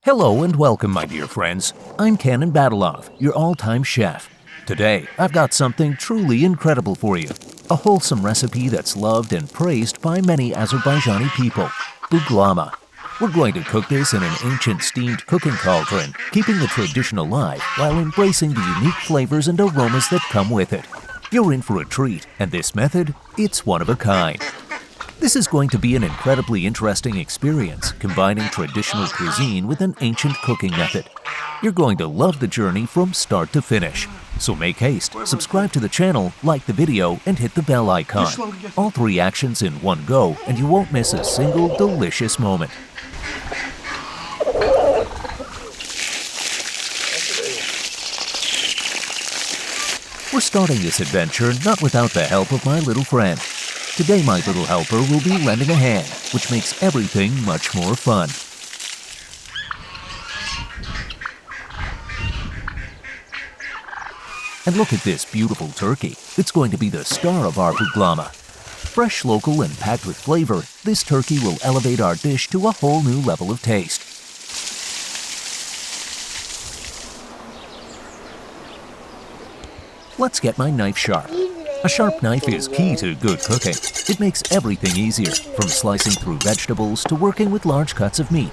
Hello and welcome, my dear friends. I'm Kanan Badalov, your all-time chef. Today, I've got something truly incredible for you. A wholesome recipe that's loved and praised by many Azerbaijani people, Buglama. We're going to cook this in an ancient steamed cooking cauldron, keeping the tradition alive while embracing the unique flavors and aromas that come with it. You're in for a treat, and this method, it's one of a kind. This is going to be an incredibly interesting experience, combining traditional cuisine with an ancient cooking method. You're going to love the journey from start to finish. So make haste, subscribe to the channel, like the video, and hit the bell icon. All three actions in one go, and you won't miss a single delicious moment. We're starting this adventure not without the help of my little friend. Today my little helper will be lending a hand, which makes everything much more fun. And look at this beautiful turkey. It's going to be the star of our buglama. Fresh, local, and packed with flavor, this turkey will elevate our dish to a whole new level of taste. Let's get my knife sharp. A sharp knife is key to good cooking. It makes everything easier, from slicing through vegetables to working with large cuts of meat.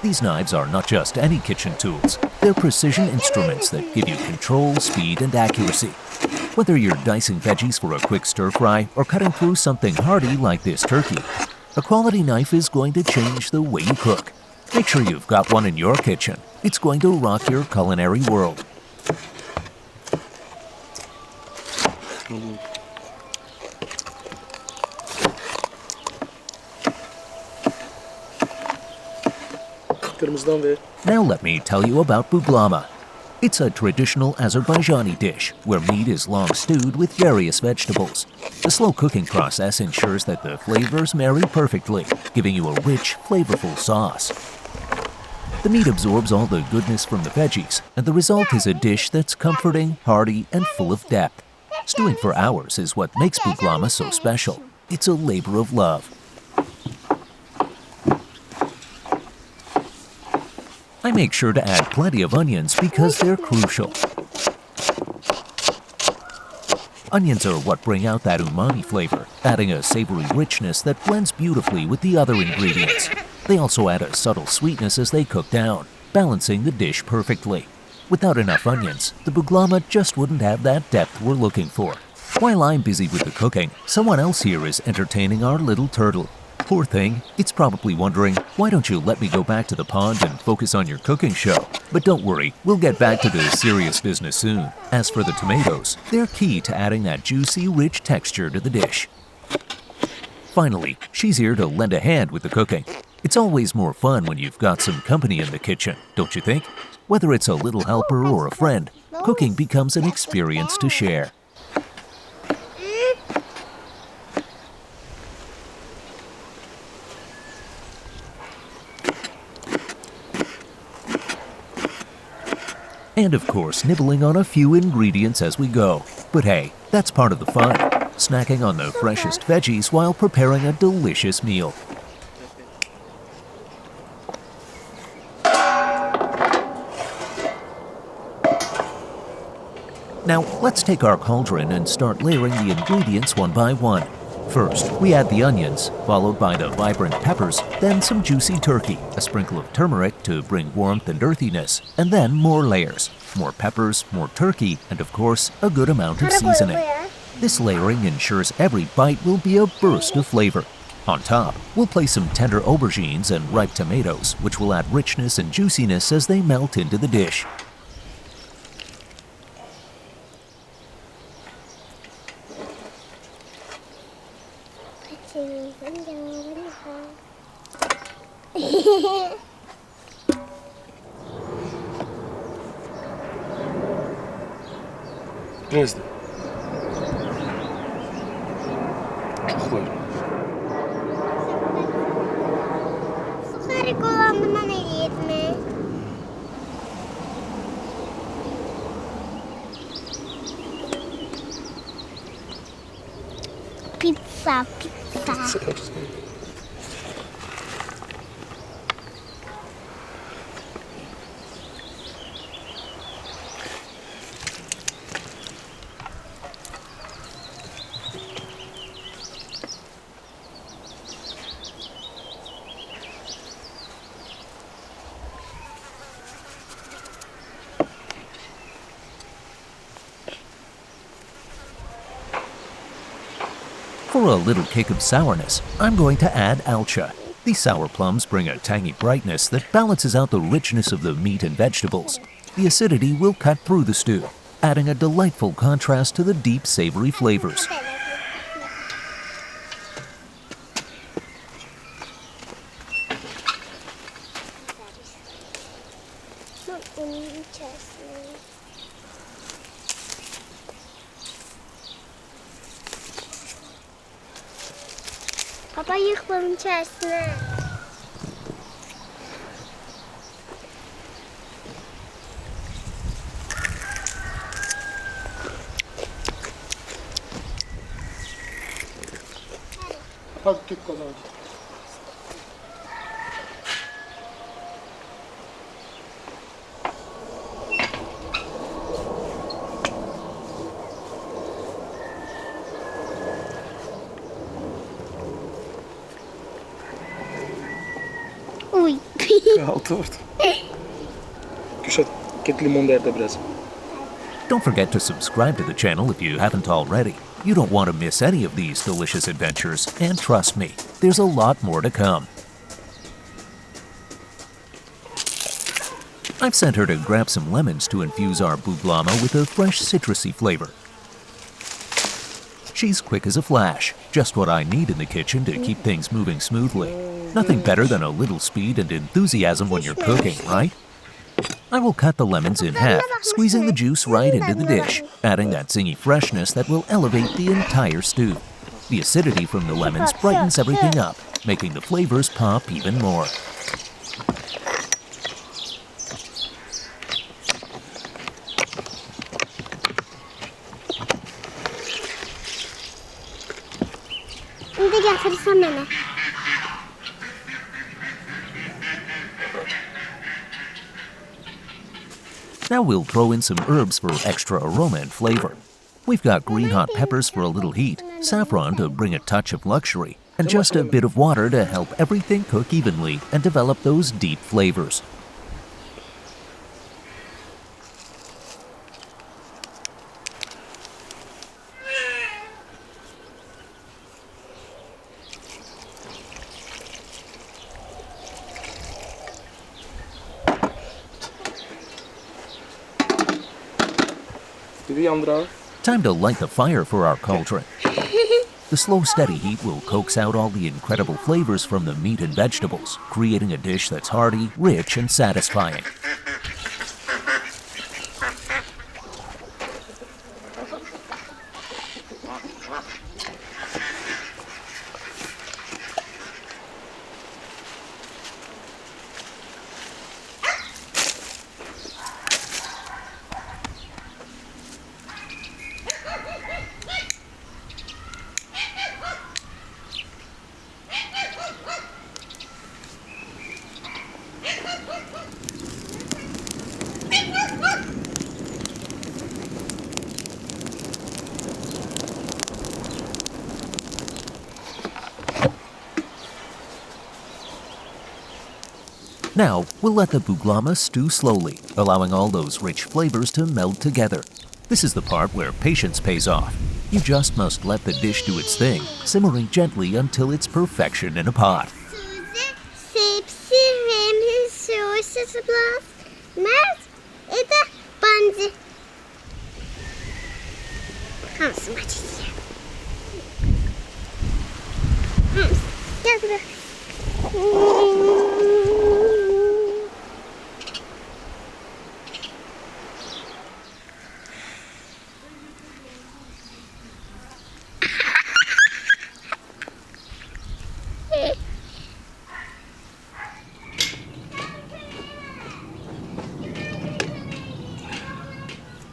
These knives are not just any kitchen tools. They're precision instruments that give you control, speed, and accuracy. Whether you're dicing veggies for a quick stir-fry or cutting through something hearty like this turkey, a quality knife is going to change the way you cook. Make sure you've got one in your kitchen. It's going to rock your culinary world. Now let me tell you about buglama. It's a traditional Azerbaijani dish where meat is long stewed with various vegetables. The slow cooking process ensures that the flavors marry perfectly, giving you a rich, flavorful sauce. The meat absorbs all the goodness from the veggies, and the result is a dish that's comforting, hearty, and full of depth. Stewing for hours is what makes buglama so special. It's a labor of love. I make sure to add plenty of onions because they're crucial. Onions are what bring out that umami flavor, adding a savory richness that blends beautifully with the other ingredients. They also add a subtle sweetness as they cook down, balancing the dish perfectly. Without enough onions, the buglama just wouldn't have that depth we're looking for. While I'm busy with the cooking, someone else here is entertaining our little turtle. Poor thing, it's probably wondering, why don't you let me go back to the pond and focus on your cooking show? But don't worry, we'll get back to the serious business soon. As for the tomatoes, they're key to adding that juicy, rich texture to the dish. Finally, she's here to lend a hand with the cooking. It's always more fun when you've got some company in the kitchen, don't you think? Whether it's a little helper or a friend, cooking becomes an experience to share. And of course, nibbling on a few ingredients as we go. But hey, that's part of the fun. Snacking on the freshest veggies while preparing a delicious meal. Now, let's take our cauldron and start layering the ingredients one by one. First, we add the onions, followed by the vibrant peppers, then some juicy turkey, a sprinkle of turmeric to bring warmth and earthiness, and then more layers, more peppers, more turkey, and of course, a good amount of seasoning. This layering ensures every bite will be a burst of flavor. On top, we'll place some tender aubergines and ripe tomatoes, which will add richness and juiciness as they melt into the dish. Gniazdo. Chuchły. Suchary kolany ma nie jedmy. Pizza. For a little kick of sourness, I'm going to add alcha. These sour plums bring a tangy brightness that balances out the richness of the meat and vegetables. The acidity will cut through the stew, adding a delightful contrast to the deep, savory flavors. Papa, yıkmam içerisine. Tak tük kazandı. Uy. Altı orada. Kuşat, git limon derde biraz. Don't forget to subscribe to the channel if you haven't already. You don't want to miss any of these delicious adventures, and trust me, there's a lot more to come. I've sent her to grab some lemons to infuse our buglama with a fresh citrusy flavor. She's quick as a flash, just what I need in the kitchen to keep things moving smoothly. Nothing better than a little speed and enthusiasm when you're cooking, right? I will cut the lemons in half, squeezing the juice right into the dish, adding that zingy freshness that will elevate the entire stew. The acidity from the lemons brightens everything up, making the flavors pop even more. Şimdi getirsem beni. Now we'll throw in some herbs for extra aroma and flavor. We've got green hot peppers for a little heat, saffron to bring a touch of luxury, and just a bit of water to help everything cook evenly and develop those deep flavors. Bir yandır abi. Time to light the fire for our cauldron. The slow, steady heat will coax out all the incredible flavors from the meat and vegetables, creating a dish that's hearty, rich, and satisfying. Now, we'll let the buglama stew slowly, allowing all those rich flavors to meld together. This is the part where patience pays off. You just must let the dish do its thing, simmering gently until it's perfection in a pot.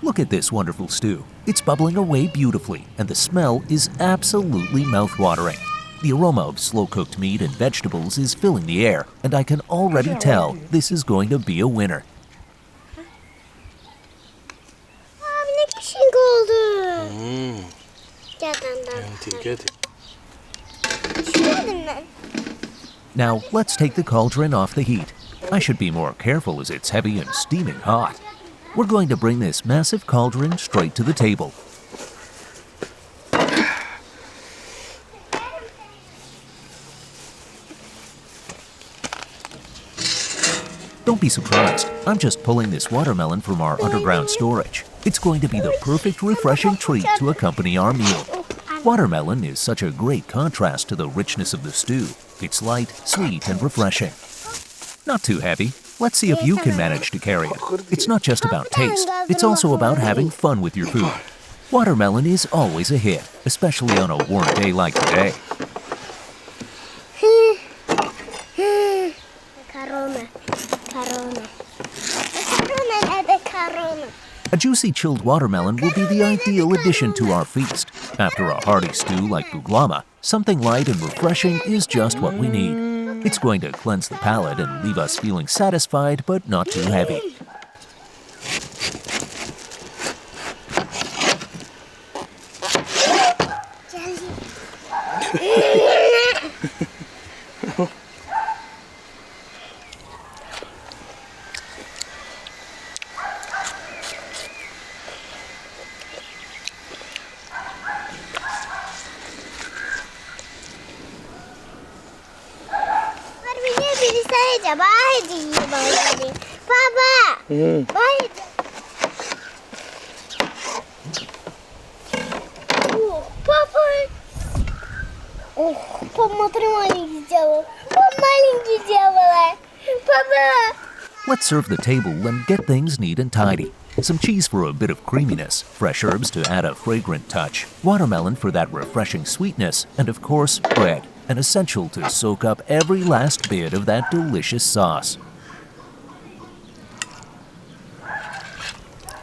Look at this wonderful stew. It's bubbling away beautifully, and the smell is absolutely mouth-watering. The aroma of slow-cooked meat and vegetables is filling the air, and I can already tell this is going to be a winner. Abi ne küçük oldu. Now, let's take the cauldron off the heat. I should be more careful as it's heavy and steaming hot. We're going to bring this massive cauldron straight to the table. Don't be surprised, I'm just pulling this watermelon from our underground storage. It's going to be the perfect refreshing treat to accompany our meal. Watermelon is such a great contrast to the richness of the stew. It's light, sweet, and refreshing. Not too heavy. Let's see if you can manage to carry it. It's not just about taste, it's also about having fun with your food. Watermelon is always a hit, especially on a warm day like today. A juicy chilled watermelon will be the ideal addition to our feast. After a hearty stew like buglama, something light and refreshing is just what we need. It's going to cleanse the palate and leave us feeling satisfied but not too heavy. Papa! Папа! Мама маленький сделала. Маленький сделала. Papa! Let's serve the table and get things neat and tidy. Some cheese for a bit of creaminess, fresh herbs to add a fragrant touch, watermelon for that refreshing sweetness, and of course, bread, an essential to soak up every last bit of that delicious sauce.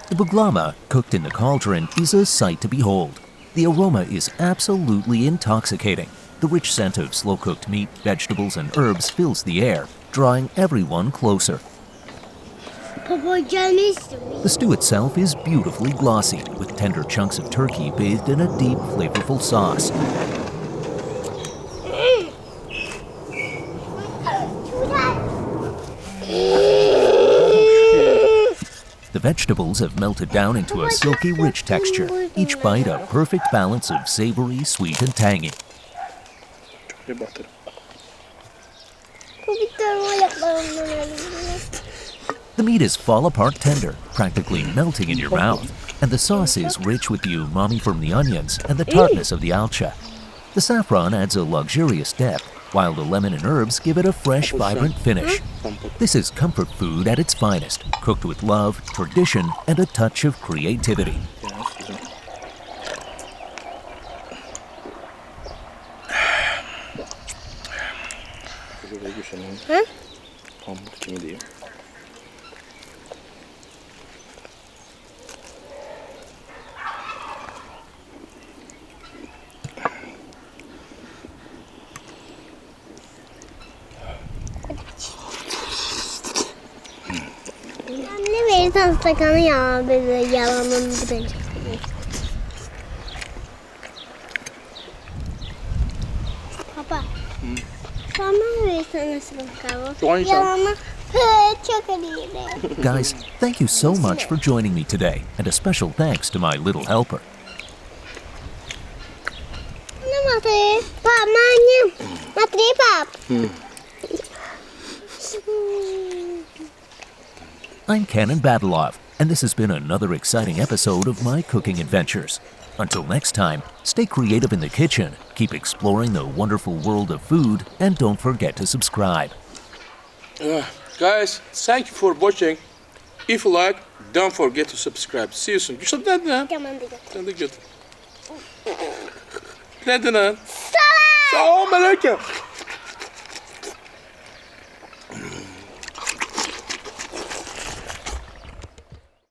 The buglama, cooked in the cauldron, is a sight to behold. The aroma is absolutely intoxicating. The rich scent of slow-cooked meat, vegetables, and herbs fills the air, drawing everyone closer. The stew itself is beautifully glossy, with tender chunks of turkey bathed in a deep, flavorful sauce. The vegetables have melted down into a silky, rich texture, each bite a perfect balance of savory, sweet, and tangy. The meat is fall-apart tender, practically melting in your mouth, and the sauce is rich with the umami from the onions and the tartness of the alcha. The saffron adds a luxurious depth, while the lemon and herbs give it a fresh, vibrant finish. This is comfort food at its finest, cooked with love, tradition, and a touch of creativity. Anne verirsen stakanı ya böyle yalanını ben Papa. Bana verirsen nasıl bakalım? Yalanı çok iyi. Guys, thank you so much for joining me today, and a special thanks to my little helper. Ne materi? Pap, annem. Materi pap. I'm Kanan Badalov, and this has been another exciting episode of my cooking adventures. Until next time, stay creative in the kitchen, keep exploring the wonderful world of food, and don't forget to subscribe. Guys, thank you for watching. If you like, don't forget to subscribe. See you soon. Güçlü nerede? Tamam diyor. Sen de götür. Nerede lan? Selam aleyküm.